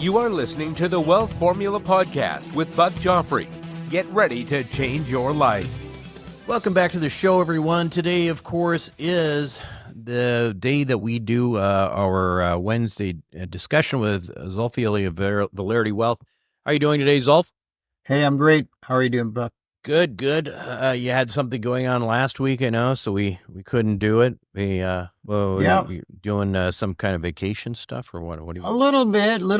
You are listening to the Wealth Formula Podcast with Buck Joffrey. Get ready to change your life. Welcome back to the show, everyone. Today, of course, is the day that we do our Wednesday discussion with Zulfi Ali of Valerity Wealth. How are you doing today, Zulf? Hey, I'm great. How are you doing, Buck? Good, good. You had something going on last week, I know, so we couldn't do it. You doing some kind of vacation stuff or what? What do you? A little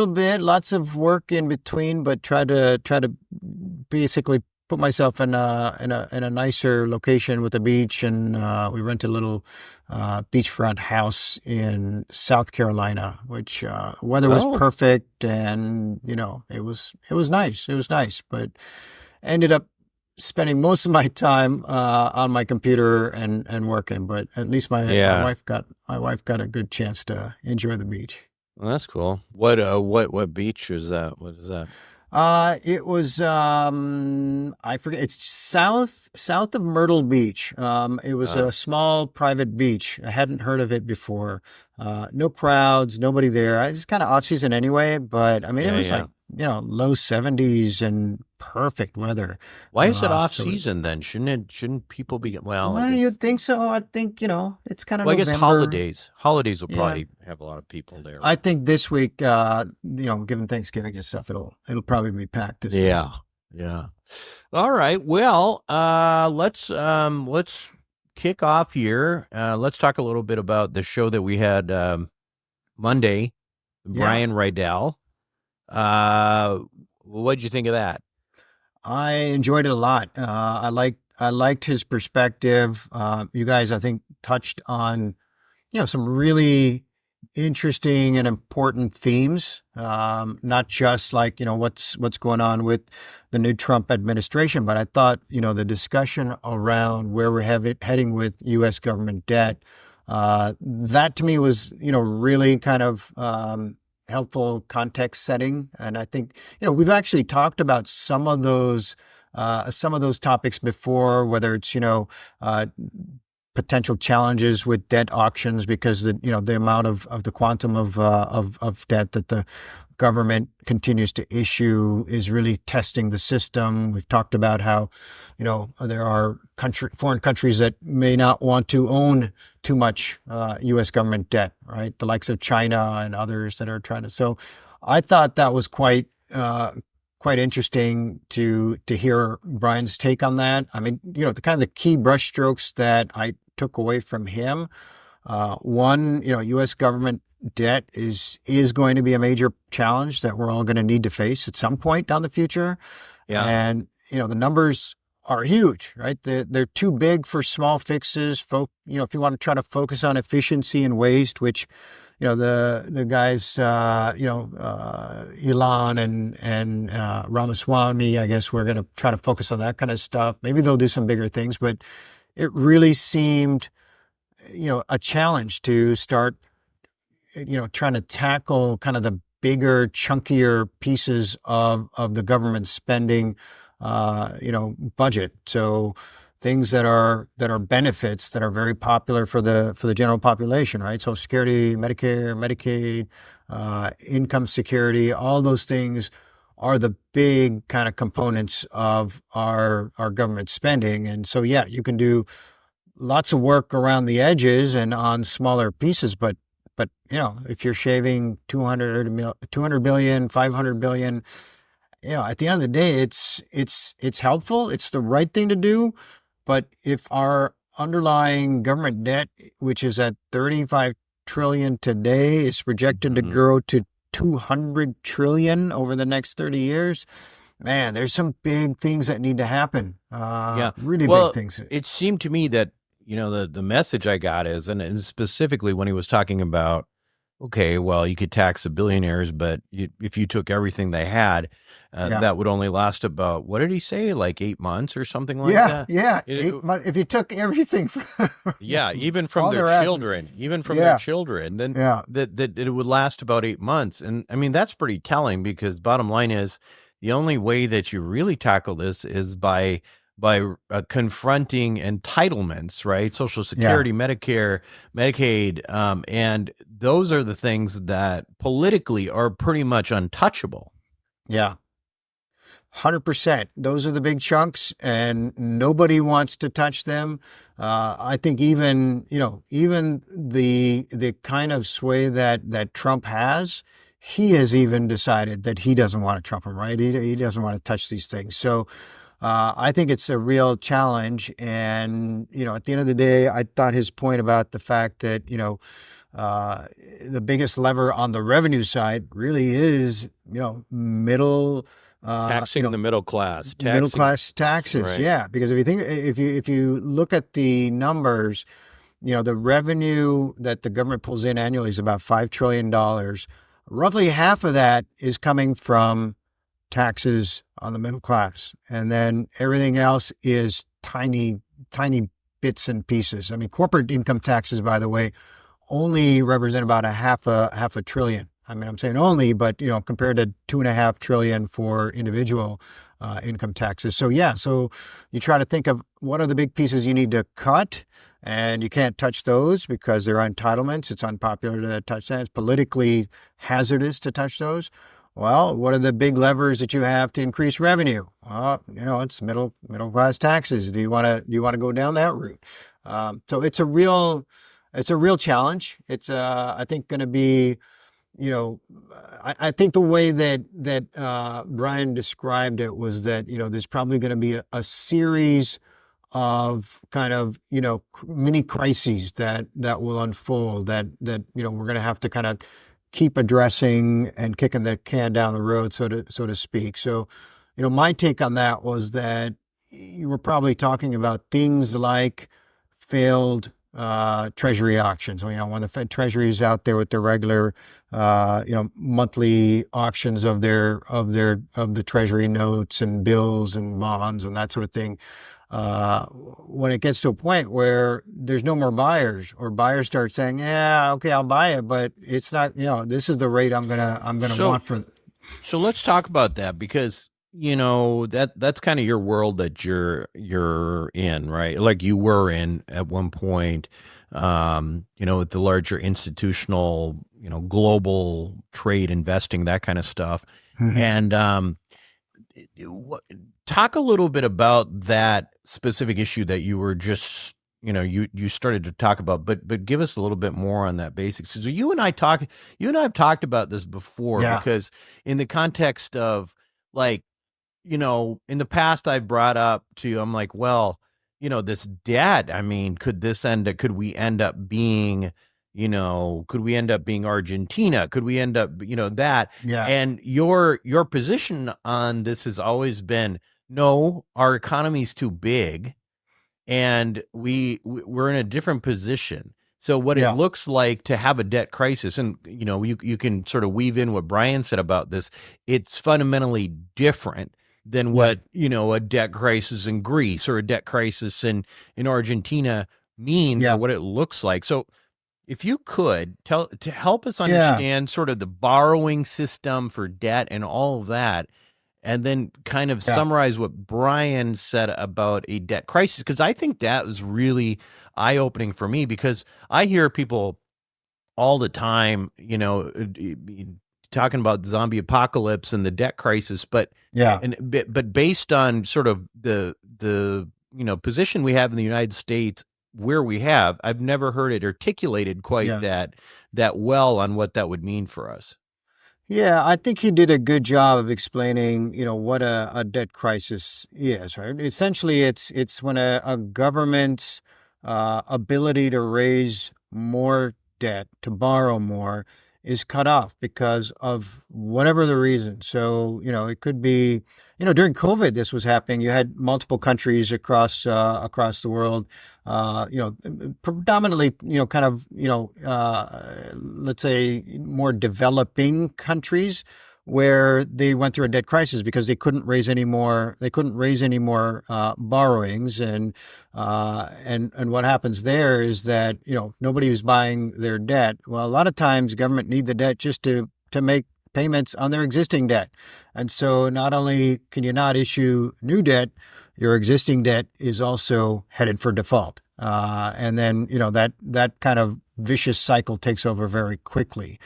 bit. Lots of work in between, but try to basically put myself in a nicer location with a beach, and we rent a little beachfront house in South Carolina, which weather was perfect, and it was nice. It was nice, but ended up spending most of my time on my computer and working, but at least my wife got a good chance to enjoy the beach. Well, that's cool. What beach is that? What is that? It was I forget. It's south of Myrtle Beach. It was a small private beach. I hadn't heard of it before. No crowds, nobody there. It's kind of off season anyway, but I mean, it was like low 70s and perfect weather. Why is it off season then? Shouldn't people be well, you'd think so. I think it's kind of. Well, I guess holidays will probably have a lot of people there. I think this week, given Thanksgiving and stuff, it'll probably be packed this week. Yeah. All right. Well, let's kick off here. Let's talk a little bit about the show that we had Monday. Brian Rydell. What'd you think of that? I enjoyed it a lot. I liked his perspective. You guys, I think, touched on, some really interesting and important themes. Not just like, what's going on with the new Trump administration, but I thought, the discussion around where we're heading with U.S. government debt, that to me was, really kind of, helpful context setting. And I think, we've actually talked about some of those topics before, whether it's, potential challenges with debt auctions because the amount of the quantum of debt that the government continues to issue is really testing the system. We've talked about how, there are foreign countries that may not want to own too much U.S. government debt, right? The likes of China and others that are trying to. So I thought that was quite interesting to hear Brian's take on that. I mean, the kind of the key brushstrokes that I took away from him. One, U.S. government debt is going to be a major challenge that we're all going to need to face at some point down the future. Yeah. And, the numbers are huge, right? They're too big for small fixes. If you want to try to focus on efficiency and waste, which, the guys, Elon and Ramaswamy, I guess we're going to try to focus on that kind of stuff. Maybe they'll do some bigger things, but it really seemed, a challenge to start, trying to tackle kind of the bigger, chunkier pieces of the government spending, budget. So things that are benefits that are very popular for the general population, right? Social Security, Medicare, Medicaid, income security, all those things are the big kind of components of our government spending. And so, you can do lots of work around the edges and on smaller pieces, but if you're shaving 200 billion, 500 billion, at the end of the day, it's helpful. It's the right thing to do. But if our underlying government debt, which is at 35 trillion today, is projected to grow to 200 trillion over the next 30 years, man, there's some big things that need to happen. Really big things. It seemed to me that, the message I got is, and specifically when he was talking about, okay, well, you could tax the billionaires, but if you took everything they had, that would only last about, what did he say, like 8 months or something like that? Yeah, 8 months. If you took everything even from their children, their children, then that it would last about 8 months. And I mean, that's pretty telling because the bottom line is the only way that you really tackle this is by by confronting entitlements, right? Social Security, Medicare, Medicaid, and those are the things that politically are pretty much untouchable. Yeah. 100%. Those are the big chunks, and nobody wants to touch them. I think even the kind of sway that Trump has, he has even decided that he doesn't want to trump him, right? He doesn't want to touch these things. So I think it's a real challenge. And, at the end of the day, I thought his point about the fact that, the biggest lever on the revenue side really is, middle taxing the middle class, middle class taxes. Right. Yeah, because if you look at the numbers, the revenue that the government pulls in annually is about $5 trillion. Roughly half of that is coming from taxes on the middle class, and then everything else is tiny bits and pieces. I mean, corporate income taxes, by the way, only represent about a half a trillion. I mean, I'm saying only, but compared to $2.5 trillion for individual income taxes. So so you try to think of what are the big pieces you need to cut, and you can't touch those because they're entitlements. It's unpopular to touch that. It's politically hazardous to touch those. Well, what are the big levers that you have to increase revenue? Well, it's middle class taxes. Do you want to go down that route? So it's a real challenge. It's I think going to be. I think the way that Brian described it was that, there's probably going to be a series of kind of, mini crises that will unfold that we're going to have to kind of keep addressing and kicking the can down the road, so to speak. So, my take on that was that you were probably talking about things like failed Treasury auctions. When the Fed Treasury is out there with their regular, monthly auctions of the Treasury notes and bills and bonds and that sort of thing. When it gets to a point where there's no more buyers, or buyers start saying, "Yeah, okay, I'll buy it, but it's not. This is the rate I'm gonna want for." So let's talk about that, because that's kind of your world that you're in, right? Like you were in at one point, with the larger institutional, global trade investing, that kind of stuff. Mm-hmm. And talk a little bit about that specific issue that you were just, you started to talk about, but give us a little bit more on that basics. So you and I have talked about this before, because in the context of like, in the past I've brought up to, I'm like, well, this debt, I mean, could we end up being Argentina? Could we end up, that? Yeah. And your position on this has always been, no, our economy's too big and we're in a different position. So what it looks like to have a debt crisis, and you can sort of weave in what Brian said about this, it's fundamentally different than what, a debt crisis in Greece or a debt crisis in Argentina means, or what it looks like. So if you could to help us understand sort of the borrowing system for debt and all of that, and then kind of summarize what Brian said about a debt crisis, because I think that was really eye-opening for me, because I hear people all the time, talking about zombie apocalypse and the debt crisis, but based on sort of the position we have in the United States, where we have, I've never heard it articulated quite that well on what that would mean for us. Yeah, I think he did a good job of explaining, what a debt crisis is, right? Essentially, it's when a government's ability to raise more debt, to borrow more, is cut off because of whatever the reason. So, it could be, during COVID, this was happening. You had multiple countries across the world, predominantly, let's say more developing countries, where they went through a debt crisis because they couldn't raise any more borrowings, and what happens there is that nobody was buying their debt. Well, a lot of times government need the debt just to make payments on their existing debt. And so not only can you not issue new debt, your existing debt is also headed for default. And then, that kind of vicious cycle takes over very quickly.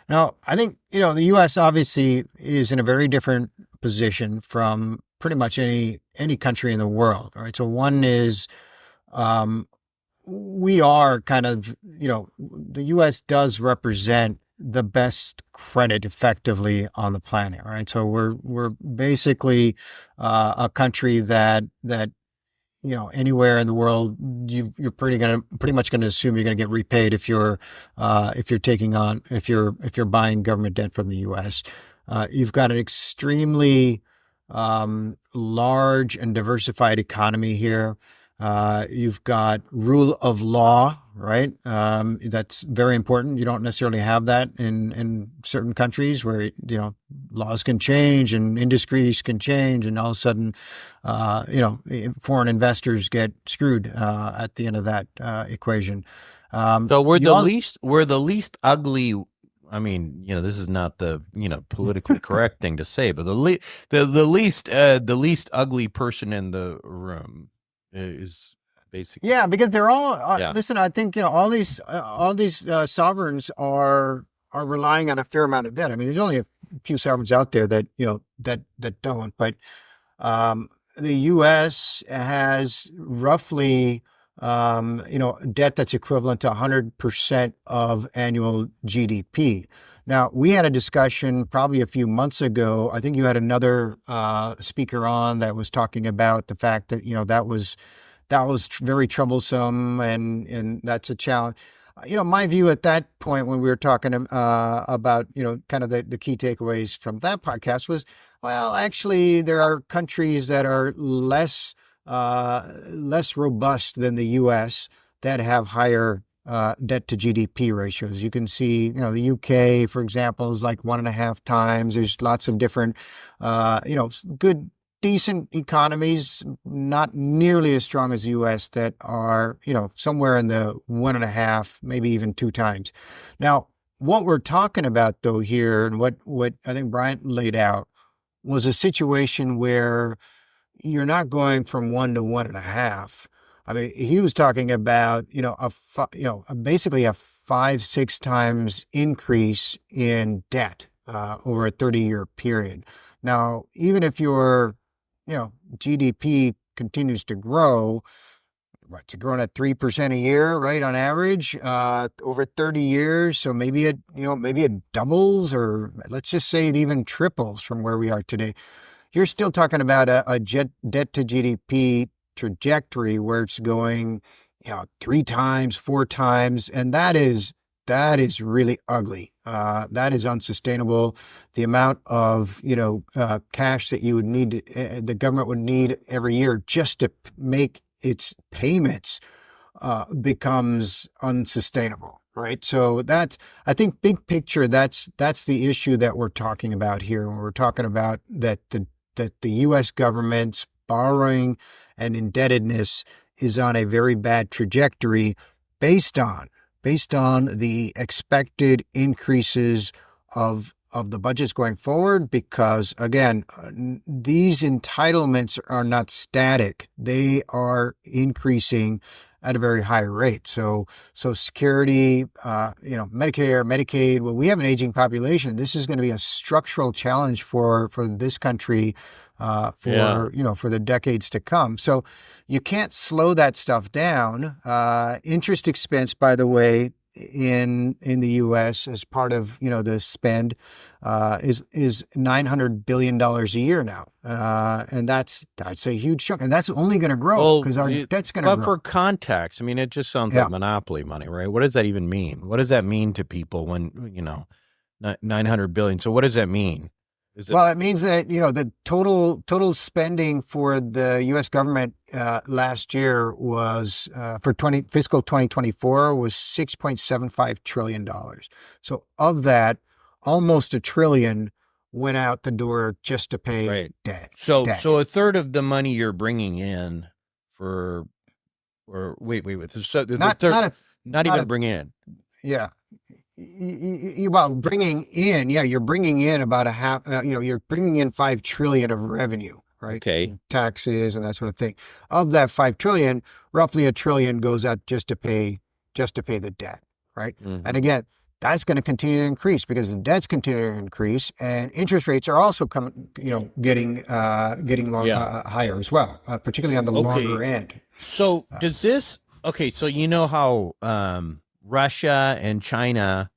Now, I think, the U.S. obviously is in a very different position from pretty much any country in the world. All right. So one is, we are kind of, the U.S. does represent the best credit effectively on the planet, right? So we're basically a country that anywhere in the world you're pretty much going to assume you're going to get repaid if you're buying government debt from the U.S. You've got an extremely large and diversified economy here. You've got rule of law, right? That's very important. You don't necessarily have that in certain countries where, laws can change and industries can change, and all of a sudden, foreign investors get screwed at the end of that equation. So we're the least ugly. I mean, this is not the politically correct thing to say, but the least ugly person in the room is basically, because they're all listen. I think all these sovereigns are relying on a fair amount of debt. I mean, there's only a few sovereigns out there that that don't, but the U.S. has roughly debt that's equivalent to 100% of annual GDP. Now, we had a discussion probably a few months ago. I think you had another speaker on that was talking about the fact that, that was very troublesome and that's a challenge. My view at that point when we were talking about, kind of the key takeaways from that podcast was, well, actually, there are countries that are less robust than the U.S. that have higher debt to GDP ratios. You can see, the UK, for example, is like 1.5 times. There's lots of different, good, decent economies, not nearly as strong as the U.S. that are, somewhere in the 1.5, maybe even 2 times. Now, what we're talking about though here, and what I think Brian laid out, was a situation where you're not going from 1 to 1.5. I mean, he was talking about, basically a 5-6 times increase in debt over a 30-year period. Now, even if your, GDP continues to grow, it's growing at 3% a year, right, on average, over 30 years. So maybe it doubles, or let's just say it even triples from where we are today. You're still talking about a debt to GDP trajectory where it's going, 3 times, 4 times, and that is really ugly. That is unsustainable. The amount of cash that you would need, the government would need every year just to make its payments, becomes unsustainable. Right. So I think big picture, that's the issue that we're talking about here. When we're talking about that the U.S. government's borrowing and indebtedness is on a very bad trajectory based on the expected increases of the budgets going forward, because again, these entitlements are not static. They are increasing at a very high rate. So Security, Medicare, Medicaid, well, we have an aging population. This is going to be a structural challenge for this country, for the decades to come. So you can't slow that stuff down. Interest expense, by the way, in the U.S. as part of the spend is $900 billion a year now, and that's a huge chunk, and that's only going to grow because our debt's going to grow. But for context, I mean, it just sounds like monopoly money, right? What does that even mean? What does that mean to people when $900 billion? So what does that mean? Well, it means that, the total spending for the U.S. government last year was, for fiscal 2024, was $6.75 trillion. So of that, almost $1 trillion went out the door just to pay debt. So a third of the money you're bringing in wait. So not even bringing in. Yeah. well, bringing in, you're bringing in about a half, you're bringing in 5 trillion of revenue, right? Okay. Taxes and that sort of thing. Of that 5 trillion, roughly 1 trillion goes out just to pay the debt, right? Mm-hmm. And again, that's going to continue to increase because the debt's continuing to increase, and interest rates are also getting higher as well, particularly on the longer end. So does this? Okay, so you know how Russia and China,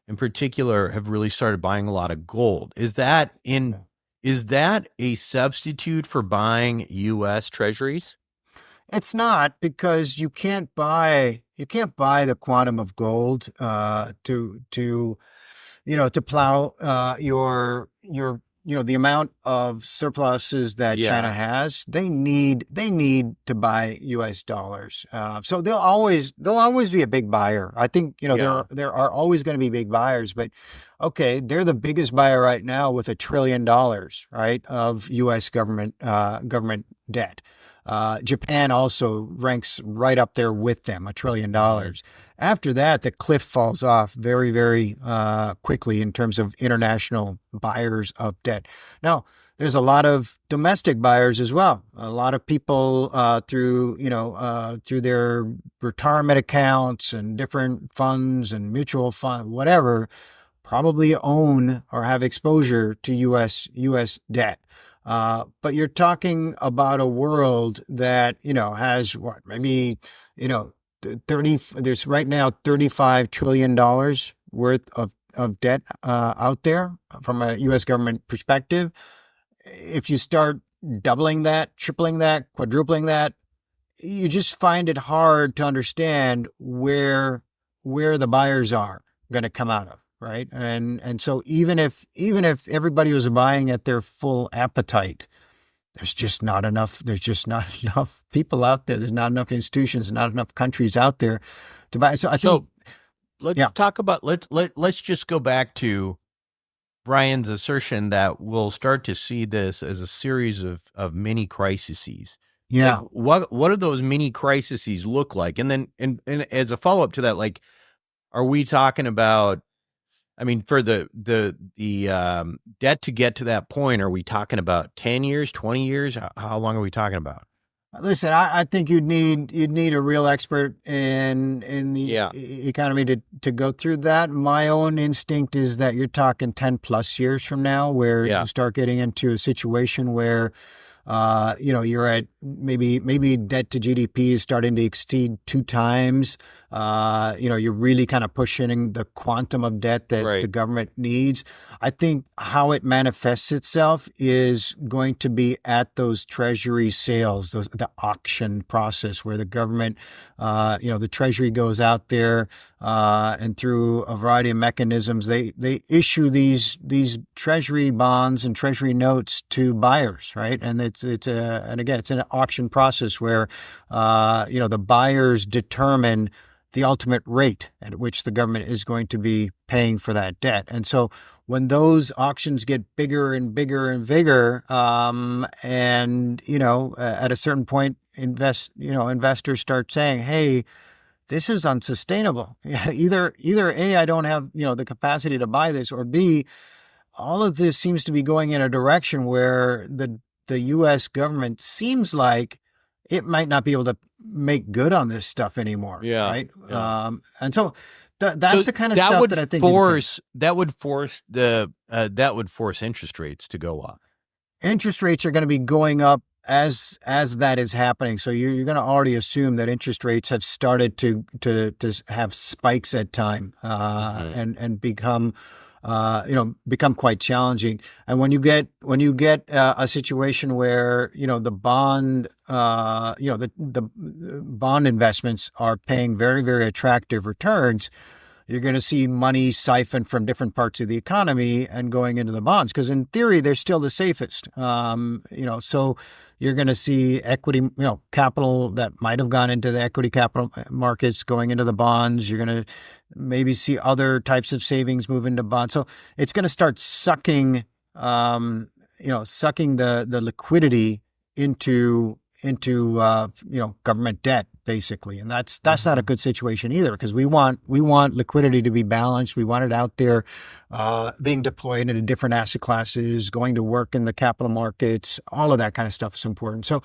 in particular, have really started buying a lot of gold. Is that a substitute for buying U.S. Treasuries? It's not, because you can't buy the quantum of gold to plow the amount of surpluses that China has. They need to buy U.S. dollars. So they'll always be a big buyer. I think there are always going to be big buyers, but okay, they're the biggest buyer right now with $1 trillion, right, of U.S. government debt. Japan also ranks right up there with them, $1 trillion. After that, the cliff falls off very, very quickly in terms of international buyers of debt. Now, there's a lot of domestic buyers as well. A lot of people through their retirement accounts and different funds and mutual fund, whatever, probably own or have exposure to U.S. debt. But you're talking about a world that, has maybe, there's right now $35 trillion worth of debt out there from a U.S. government perspective. If you start doubling that, tripling that, quadrupling that, you just find it hard to understand where the buyers are going to come out of. Right. And so even if everybody was buying at their full appetite, there's just not enough people out there. There's not enough institutions, not enough countries out there to buy. So let's talk about, let's just go back to Brian's assertion that we'll start to see this as a series of mini crises. Yeah. Like, what do those mini crises look like? And then, and as a follow-up to that, like, are we talking about, I mean, for the debt to get to that point, are we talking about 10 years, 20 years? How long are we talking about? Listen, I think you'd need a real expert in the economy to go through that. My own instinct is that you're talking 10 plus years from now, where you start getting into a situation where you're at maybe debt to GDP is starting to exceed 2 times. You're really kind of pushing the quantum of debt that the government needs. I think how it manifests itself is going to be at those treasury sales, the auction process where the government, the treasury goes out there and through a variety of mechanisms, they issue these treasury bonds and treasury notes to buyers, right? And it's an auction process where the buyers determine the ultimate rate at which the government is going to be paying for that debt. And so when those auctions get bigger and bigger and bigger, at a certain point, investors start saying, hey, this is unsustainable. Either A, I don't have, the capacity to buy this, or B, all of this seems to be going in a direction where the U.S. government seems like it might not be able to make good on this stuff anymore. Yeah. Right. Yeah. And so that's the kind of stuff that I think that would force interest rates to go up. Interest rates are going to be going up as that is happening. So you're going to already assume that interest rates have started to have spikes at time and become quite challenging. And when you get a situation where the bond the bond investments are paying very, very attractive returns, you're going to see money siphoned from different parts of the economy and going into the bonds, because in theory they're still the safest. So you're going to see equity, capital that might have gone into the equity capital markets going into the bonds. You're going to maybe see other types of savings move into bonds. So it's going to start sucking the liquidity into government debt basically. And that's not a good situation either, because we want liquidity to be balanced. We want it out there, being deployed into different asset classes, going to work in the capital markets. All of that kind of stuff is important. So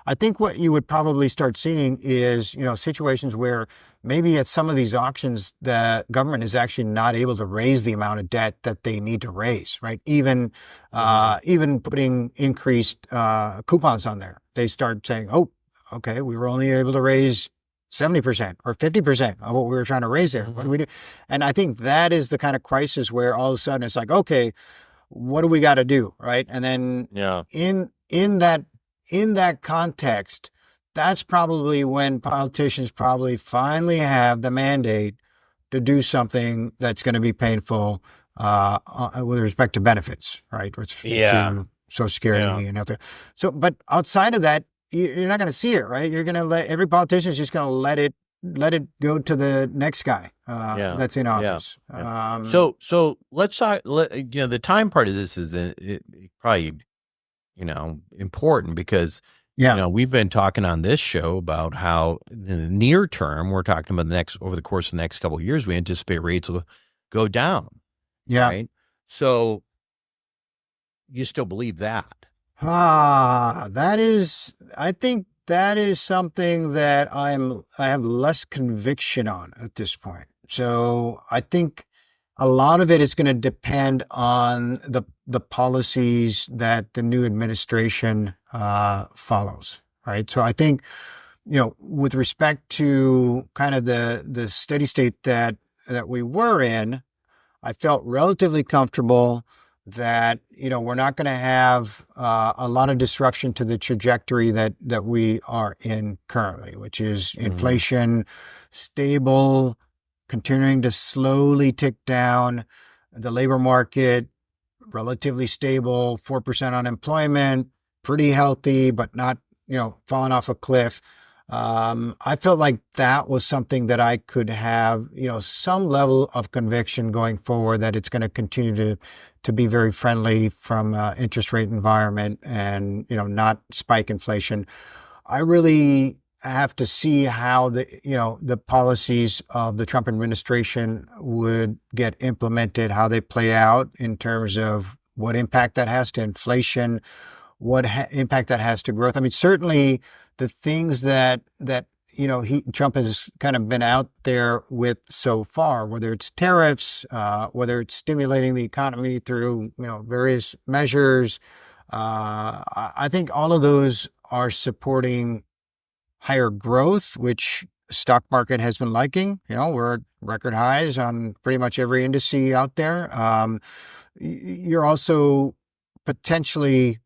I think what you would probably start seeing is, situations where maybe at some of these auctions, the government is actually not able to raise the amount of debt that they need to raise, right? Even putting increased coupons on there. They start saying, oh, okay, we were only able to raise 70% or 50% of what we were trying to raise there. What do we do? And I think that is the kind of crisis where all of a sudden it's like, okay, what do we got to do, right? And then in that context, that's probably when politicians probably finally have the mandate to do something that's going to be painful with respect to benefits, right? To Social Security and other. So, but outside of that, you're not going to see it, right? You're going to let every politician is just going to let it go to the next guy that's in office. So let's talk. The time part of this is probably important because we've been talking on this show about how in the near term we're talking about over the course of the next couple of years we anticipate rates will go down. Yeah. Right. So you still believe that? I think that is something that I have less conviction on at this point. So I think a lot of it is going to depend on the policies that the new administration follows, right? So I think, with respect to kind of the steady state that we were in, I felt relatively comfortable that, we're not going to have a lot of disruption to the trajectory that we are in currently, which is inflation stable, continuing to slowly tick down, the labor market relatively stable, 4% unemployment, pretty healthy, but not, falling off a cliff. I felt like that was something that I could have, some level of conviction going forward that it's going to continue to be very friendly from interest rate environment and, not spike inflation. I really have to see how the policies of the Trump administration would get implemented, how they play out in terms of what impact that has to inflation, what impact that has to growth. I mean, certainly the things that Trump has kind of been out there with so far, whether it's tariffs, whether it's stimulating the economy through various measures, I think all of those are supporting higher growth, which stock market has been liking. We're at record highs on pretty much every indice out there. You're also potentially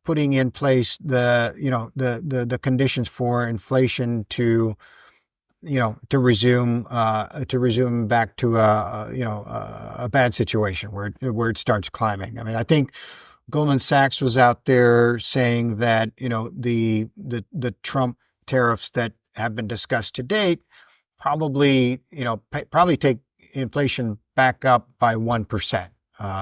putting in place the conditions for inflation to resume back to a bad situation where it starts climbing. I mean, I think Goldman Sachs was out there saying that the Trump tariffs that have been discussed to date probably take inflation back up by 1%.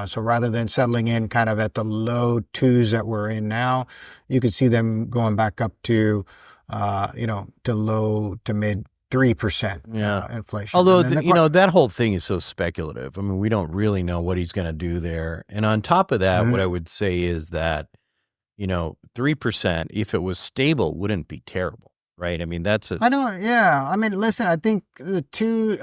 So rather than settling in kind of at the low twos that we're in now, you could see them going back up to low to mid 3% inflation. Although, that whole thing is so speculative. I mean, we don't really know what he's going to do there. And on top of that, what I would say is that, 3%, if it was stable, wouldn't be terrible. Right. I mean, I mean, listen, I think a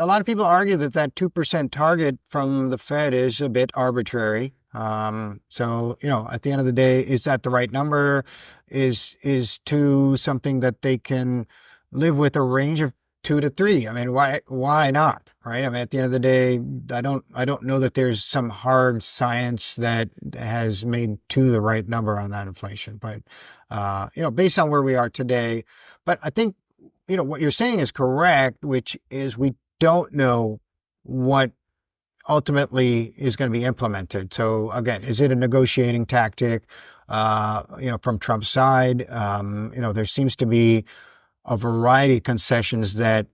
lot of people argue that 2% target from the Fed is a bit arbitrary. So, at the end of the day, is that the right number? Is 2 something that they can live with a range of 2 to 3? I mean, why not? Right. I mean, at the end of the day, I don't know that there's some hard science that has made 2 the right number on that inflation, but, based on where we are today. But I think, what you're saying is correct, which is we don't know what ultimately is going to be implemented. So again, is it a negotiating tactic, from Trump's side? There seems to be a variety of concessions that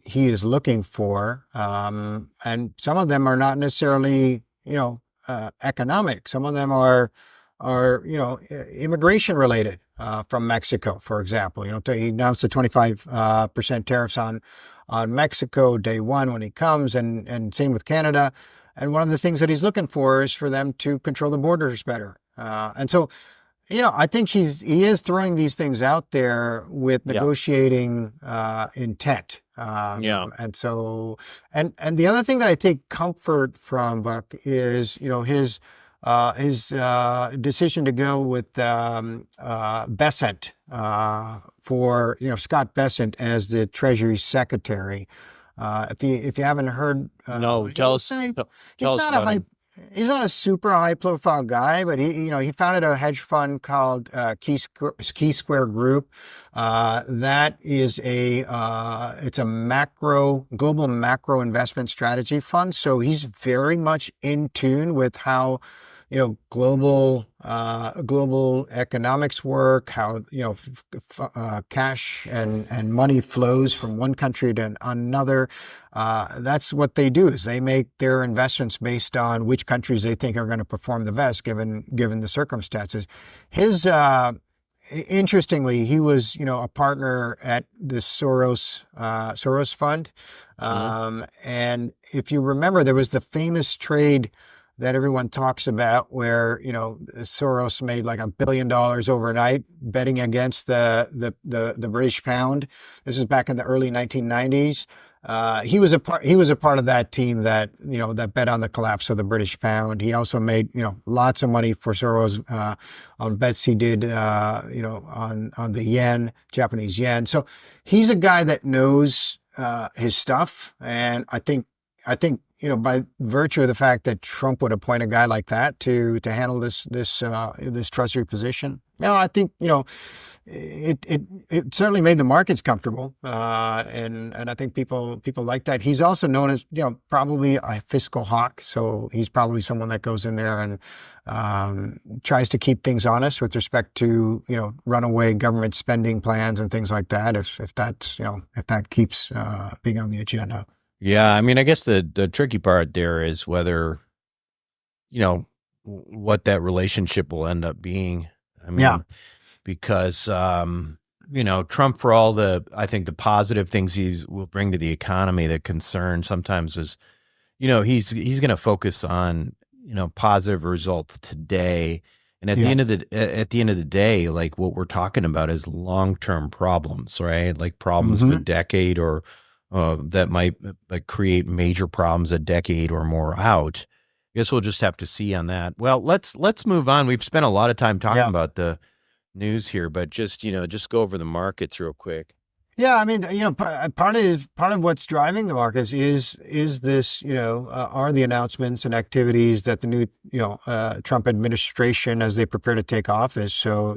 he is looking for. And some of them are not necessarily, economic. Some of them are are, immigration related, from Mexico, for example. He announced the 25% tariffs on Mexico day one when he comes, and same with Canada. And one of the things that he's looking for is for them to control the borders better. And so, I think he is throwing these things out there with negotiating intent. And so, and the other thing that I take comfort from, Buck, is, his decision to go with Bessent, for, Scott Bessent as the Treasury Secretary. If you haven't heard, no, tell us about him. He's not a super high profile guy, but he founded a hedge fund called Key Square Group. That is it's a global macro investment strategy fund. So he's very much in tune with how, global economics work, how, cash and money flows from one country to another. That's what they do, is they make their investments based on which countries they think are going to perform the best given the circumstances. Interestingly, he was, a partner at the Soros fund. And if you remember, there was the famous trade that everyone talks about where, Soros made like $1 billion overnight betting against the British pound. This is back in the early 1990s. He was a part of that team that, that bet on the collapse of the British pound. He also made, lots of money for Soros, on bets he did, on the yen, Japanese yen. So he's a guy that knows, his stuff. And I think, by virtue of the fact that Trump would appoint a guy like that to handle this Treasury position, I think, it certainly made the markets comfortable. And I think people like that. He's also known as, probably a fiscal hawk. So he's probably someone that goes in there and, tries to keep things honest with respect to, runaway government spending plans and things like that. If that keeps, being on the agenda. Yeah, I mean, I guess the tricky part there is whether, what that relationship will end up being. I mean, because, Trump, for all I think the positive things will bring to the economy, that concern sometimes is, he's going to focus on, positive results today. And at the end of the day, like what we're talking about is long-term problems, right? Like problems of a decade or that might create major problems a decade or more out. I guess we'll just have to see on that. Well, let's move on. We've spent a lot of time talking about the news here, but just go over the markets real quick. Yeah, I mean, part of what's driving the markets is this, are the announcements and activities that the new, Trump administration, as they prepare to take office. So,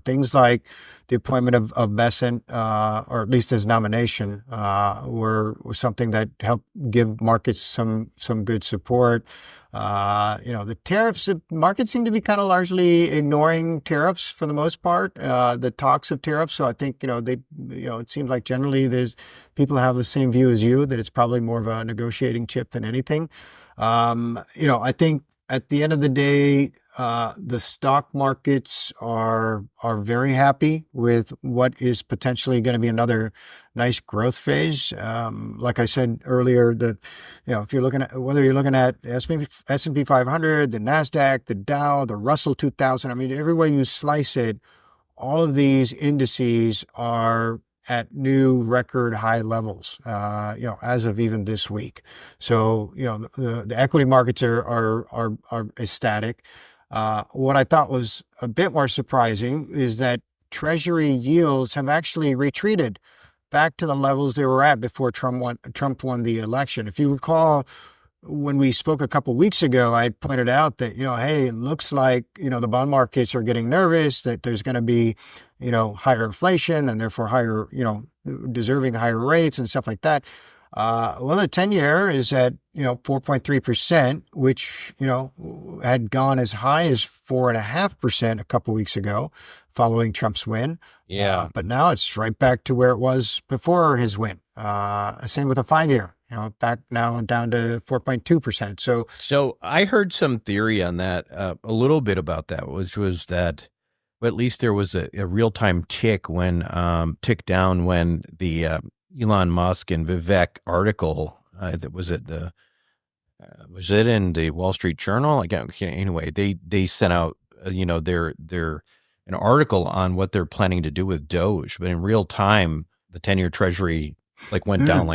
things like the appointment of Bessent, or at least his nomination, were something that helped give markets some good support. The tariffs, the markets seem to be kind of largely ignoring tariffs for the most part, the talks of tariffs. So I think, it seems like generally people have the same view as you, that it's probably more of a negotiating chip than anything. I think at the end of the day, the stock markets are very happy with what is potentially going to be another nice growth phase. Like I said earlier, if you're looking at whether you're looking at S&P 500, the Nasdaq, the Dow, the Russell 2000, I mean, every way you slice it, all of these indices are at new record high levels, as of even this week. So, the equity markets are ecstatic. What I thought was a bit more surprising is that Treasury yields have actually retreated back to the levels they were at before Trump won the election. If you recall, when we spoke a couple of weeks ago, I pointed out that, hey, it looks like, the bond markets are getting nervous, that there's going to be, higher inflation and therefore higher, deserving higher rates and stuff like that. Well, the 10-year is at, 4.3%, which, had gone as high as 4.5% a couple weeks ago following Trump's win. Yeah. But now it's right back to where it was before his win. Same with the 5-year. back now down to 4.2%. So I heard some theory on that, a little bit about that, which was that, well, at least there was a real-time tick down when the Elon Musk and Vivek article, was it in the Wall Street Journal? Anyway, they sent out, their an article on what they're planning to do with Doge, but in real time, the 10-year Treasury went down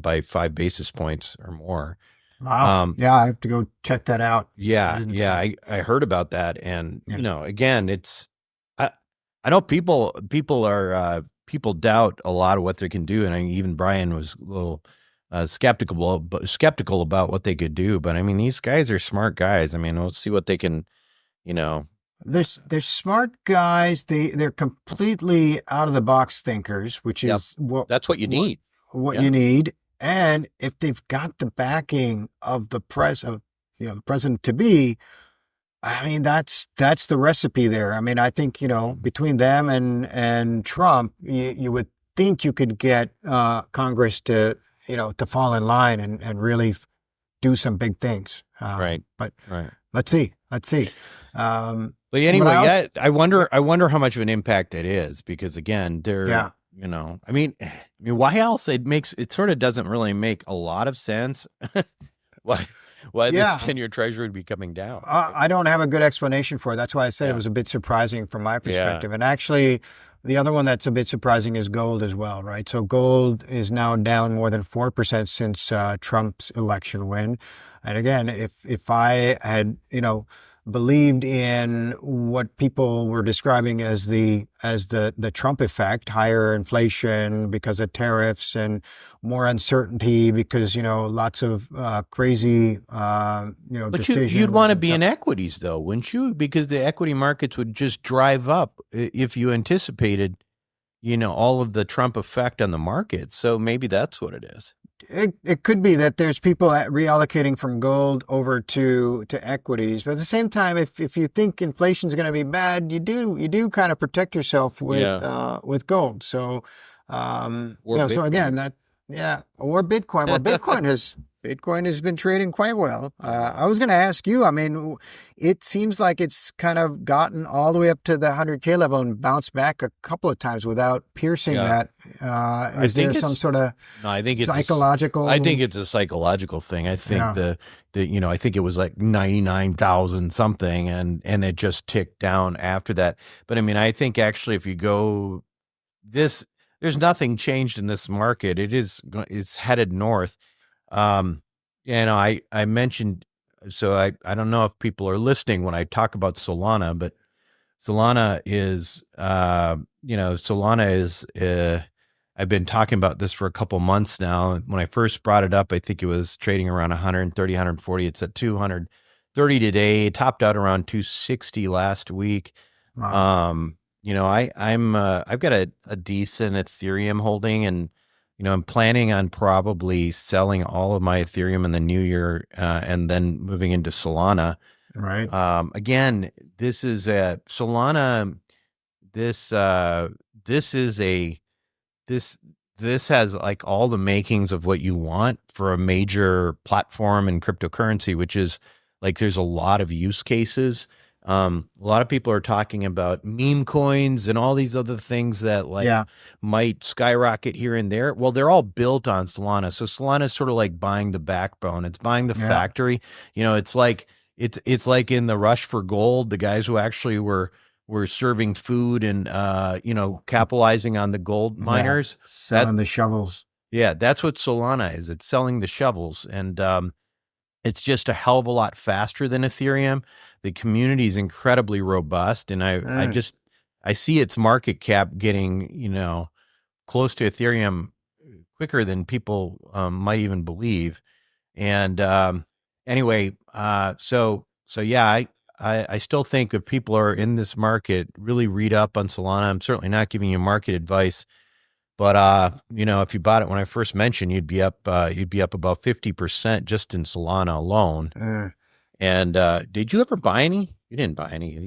by 5 basis points or more. Wow. Yeah, I have to go check that out. I heard about that, and again, it's I know people doubt a lot of what they can do, and even Brian was a little skeptical about what they could do. But I mean, these guys are smart guys. I mean, let's see what they can, They're smart guys. They're completely out of the box thinkers, which is that's what you need. What you need, and if they've got the backing of the the president to be, I mean, that's the recipe there. I mean, I think between them and Trump, you would think you could get Congress to fall in line and really do some big things. Right. But let's see. But anyway, I wonder how much of an impact it is, because again, they're, I mean, why else? It sort of doesn't really make a lot of sense. Why this 10-year Treasury would be coming down. I don't have a good explanation for it. That's why I said it was a bit surprising from my perspective. And actually, the other one that's a bit surprising is gold as well, right? So gold is now down more than 4% since Trump's election win. And again, if I had, believed in what people were describing as the Trump effect, higher inflation because of tariffs and more uncertainty because, lots of crazy, But decisions. you'd want to be in equities though, wouldn't you? Because the equity markets would just drive up if you anticipated, all of the Trump effect on the market. So maybe that's what it is. It could be that there's people reallocating from gold over to equities, but at the same time, if you think inflation is going to be bad, you do kind of protect yourself with gold. So, so again, or Bitcoin. Well, Bitcoin has been trading quite well. I was going to ask you, I mean, it seems like it's kind of gotten all the way up to the 100K level and bounced back a couple of times without piercing that. Is there some sort of psychological? I think it's a psychological thing. I think I think it was like 99,000 something and it just ticked down after that. But I mean, I think actually if you go there's nothing changed in this market. It's headed north. I mentioned, so I don't know if people are listening when I talk about Solana, but Solana is, I've been talking about this for a couple months now. When I first brought it up, I think it was trading around 130, 140. It's at 230 today. It topped out around 260 last week. Wow. I've got a decent Ethereum holding, and I'm planning on probably selling all of my Ethereum in the new year, and then moving into Solana. Right. Again, this is a Solana. This has like all the makings of what you want for a major platform in cryptocurrency, which is like there's a lot of use cases. A lot of people are talking about meme coins and all these other things that might skyrocket here and there. Well, they're all built on Solana. So Solana is sort of like buying the backbone. It's buying the factory. It's like in the rush for gold, the guys who actually were serving food and capitalizing on the gold miners, selling the shovels. Yeah, that's what Solana is. It's selling the shovels, and it's just a hell of a lot faster than Ethereum. The community is incredibly robust, and I see its market cap getting close to Ethereum quicker than people might even believe. And anyway, so yeah, I still think if people are in this market, really read up on Solana. I'm certainly not giving you market advice, but if you bought it when I first mentioned, you'd be up about 50% just in Solana alone. And did you ever buy any? You didn't buy any.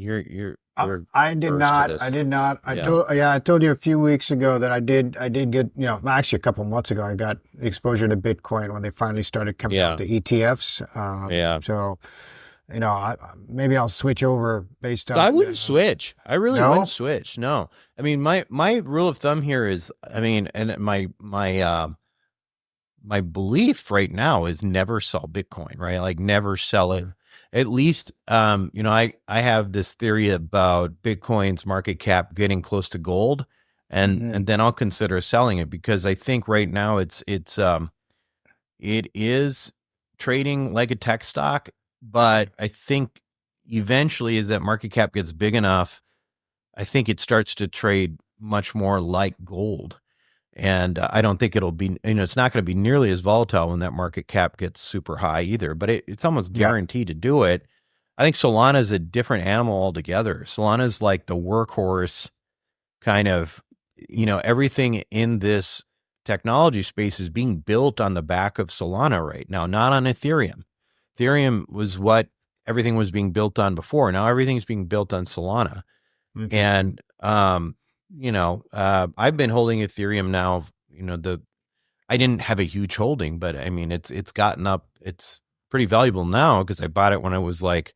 I did not. I did not. I told you a few weeks ago that I did get, actually a couple of months ago, I got exposure to Bitcoin when they finally started coming out the ETFs. So, maybe I'll switch over based on. I wouldn't switch. I really wouldn't switch. No. I mean, my rule of thumb here is, and my belief right now is never sell Bitcoin, right? Like never sell it. At least, I have this theory about Bitcoin's market cap getting close to gold, and then I'll consider selling it, because I think right now it is trading like a tech stock, but I think eventually as that market cap gets big enough, I think it starts to trade much more like gold. And I don't think it'll be, it's not going to be nearly as volatile when that market cap gets super high either, but it's almost guaranteed to do it. I think Solana is a different animal altogether. Solana is like the workhorse kind of, everything in this technology space is being built on the back of Solana right now, not on Ethereum. Ethereum was what everything was being built on before. Now everything's being built on Solana. And, I've been holding Ethereum now, I didn't have a huge holding, but it's gotten up. It's pretty valuable now because I bought it when it was like,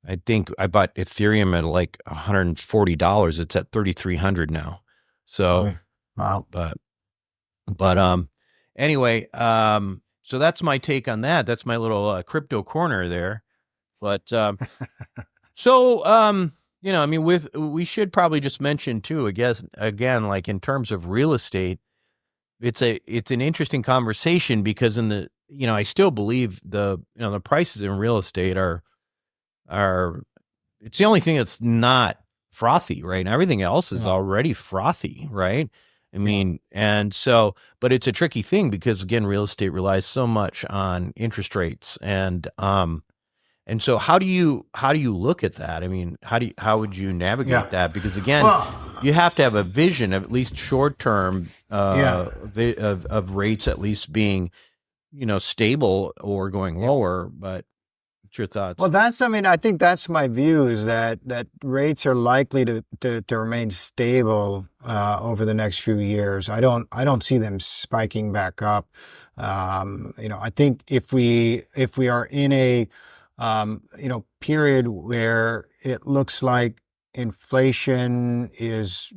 I think I bought Ethereum at like $140. It's at $3,300 now. So, wow. But anyway, so that's my take on that. That's my little crypto corner there. But, we should probably just mention too, I guess, again, like in terms of real estate, it's an interesting conversation because I still believe the prices in real estate are, it's the only thing that's not frothy, right? And everything else is already frothy, right? But it's a tricky thing because again, real estate relies so much on interest rates and so how do you look at that? How would you navigate that? Because again, you have to have a vision of at least short term of rates at least being, stable or going lower. But what's your thoughts? Well, I think that's my view, is that rates are likely to remain stable over the next few years. I don't see them spiking back up. I think if we are in a period where it looks like inflation is,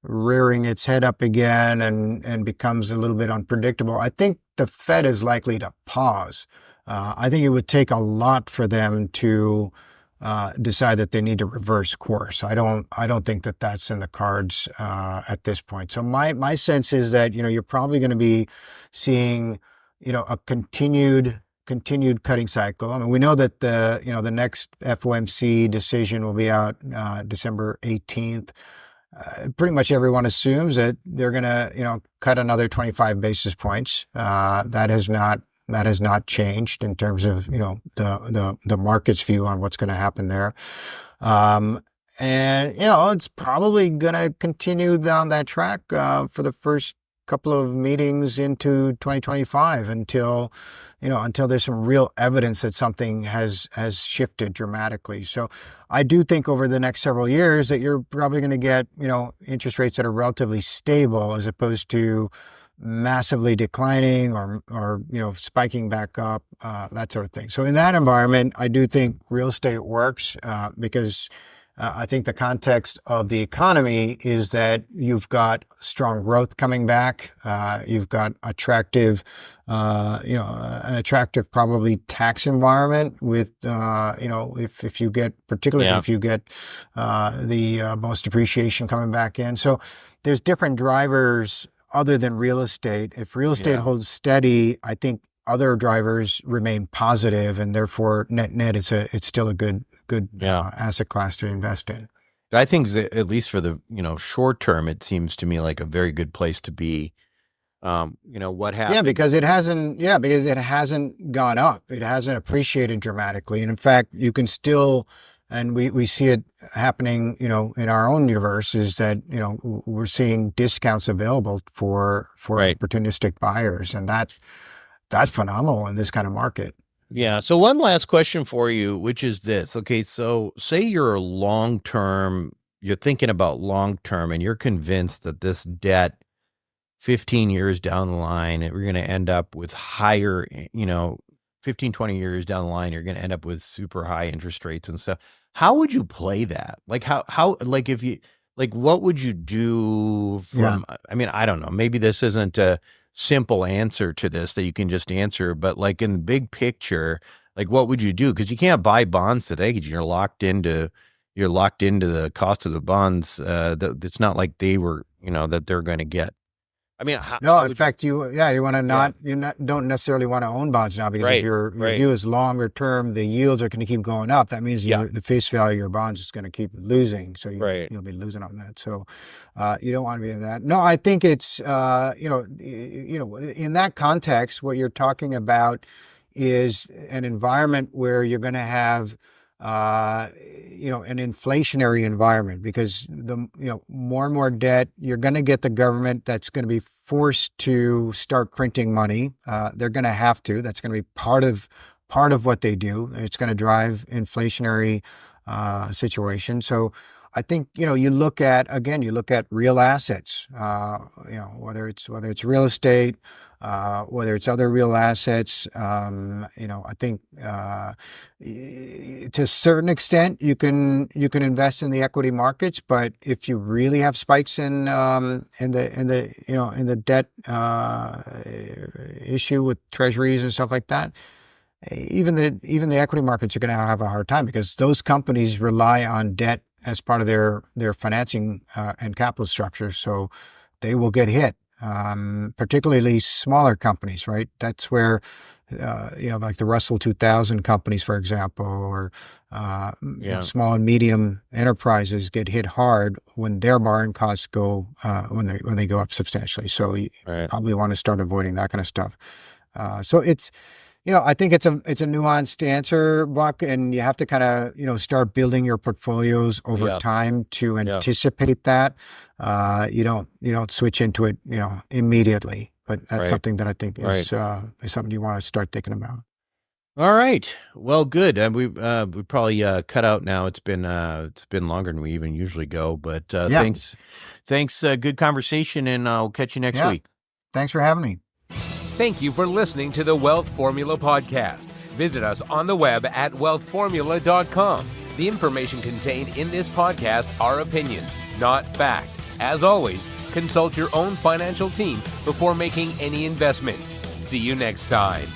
rearing its head up again and becomes a little bit unpredictable, I think the Fed is likely to pause. I think it would take a lot for them to decide that they need to reverse course. I don't think that that's in the cards at this point. So my sense is that, you're probably going to be seeing, a continued cutting cycle. We know that the next FOMC decision will be out December 18th. Pretty much everyone assumes that they're going to, cut another 25 basis points. That has not changed in terms of, the market's view on what's going to happen there. And, it's probably going to continue down that track for the first couple of meetings into 2025 until there's some real evidence that something has shifted dramatically. So I do think over the next several years that you're probably going to get, interest rates that are relatively stable as opposed to massively declining or spiking back up, that sort of thing. So in that environment, I do think real estate works because I think the context of the economy is that you've got strong growth coming back. You've got attractive, an attractive probably tax environment with, if you get, particularly if you get the most depreciation coming back in. So there's different drivers other than real estate. If real estate holds steady, I think other drivers remain positive, and therefore net it's still a good asset class to invest in. I think that at least for the short term, it seems to me like a very good place to be. What happened? Because it hasn't gone up. It hasn't appreciated dramatically, and in fact, you can still. And we see it happening, in our own universe, is that, we're seeing discounts available for opportunistic buyers. And that's phenomenal in this kind of market. Yeah. So one last question for you, which is this. Okay. So say you're you're thinking about long-term and you're convinced that this debt 15 years down the line, we're going to end up with higher, 15, 20 years down the line, you're going to end up with super high interest rates and stuff. How would you play that? Like like if you, like, what would you do from, I mean, I don't know, maybe this isn't a simple answer to this that you can just answer, but like in the big picture, like what would you do? Because you can't buy bonds today because you're locked into the cost of the bonds. It's not like they were, that they're going to get. I mean, in fact, you want to don't necessarily want to own bonds now because if your view is longer term, the yields are going to keep going up. That means the face value of your bonds is going to keep losing. So you'll be losing on that. So you don't want to be in that. No, I think it's in that context, what you're talking about is an environment where you're going to have an inflationary environment because more and more debt, you're going to get the government that's going to be forced to start printing money. They're going to have to. That's going to be part of what they do. It's going to drive inflationary situation. So I think you look at real assets. Whether it's real estate. Whether it's other real assets, I think to a certain extent you can invest in the equity markets, but if you really have spikes in the debt issue with treasuries and stuff like that, even the equity markets are going to have a hard time because those companies rely on debt as part of their financing and capital structure, so they will get hit. Particularly smaller companies, right? That's where, like the Russell 2000 companies, for example, or small and medium enterprises get hit hard when their borrowing costs go when they go up substantially. So you probably want to start avoiding that kind of stuff. So it's. I think it's a nuanced answer, Buck, and you have to kind of, start building your portfolios over time to anticipate that. You don't switch into it, immediately, but that's something that I think is something you want to start thinking about. All right. Well, good. And we probably cut out now. It's been longer than we even usually go, but thanks. Good conversation, and I'll catch you next week. Thanks for having me. Thank you for listening to the Wealth Formula podcast. Visit us on the web at wealthformula.com. The information contained in this podcast are opinions, not fact. As always, consult your own financial team before making any investment. See you next time.